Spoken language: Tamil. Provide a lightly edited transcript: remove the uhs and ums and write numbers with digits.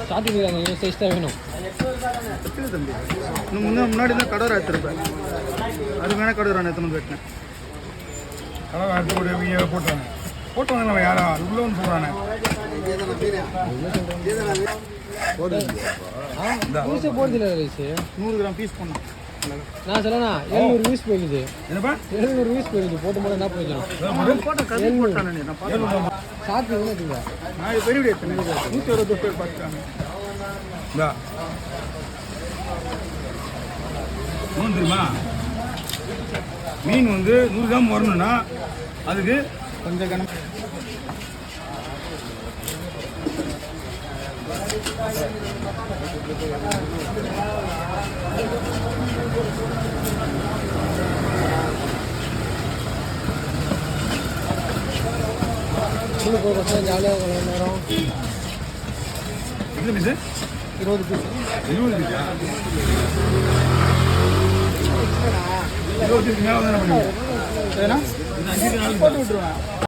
ஸ்டார்டிங் அந்த சைஸ் தான் வேணும். தம்பி இன்னும் முன்னாடி தான் கடை எடுத்துருப்பேன். அது வேணா கடை நான் எத்தனை வெட்டினேன். கடை எடுத்து போட்டுறாங்க. போட்டு வந்தாங்க யாரா உள்ள வந்து சொல்கிறானே போடுதில்ல ரைஸு 100 கிராம் பீஸ் பண்ணோம். நான் சொல்லணா 700 பீஸ் போயிடுது. என்னப்பா 700 பீஸ் போயிடுது. போட்டு போட என்ன போயிடும் போட்ட கறி போட்டானே நான் சாப்பிட்டு நான் பெரிய வீடு எடுத்தேன். 160 பேர் பார்த்துட்டாங்க. தெரியுமா மீன் வந்து 100 கிராம் வரணும்னா அதுக்கு கொஞ்சம் கணம் ஜாலியாக நேரம் 20 பீஸா 20 பீஸ் மேலே தானே பண்ணுங்க. போட்டு விட்டுருவேன்.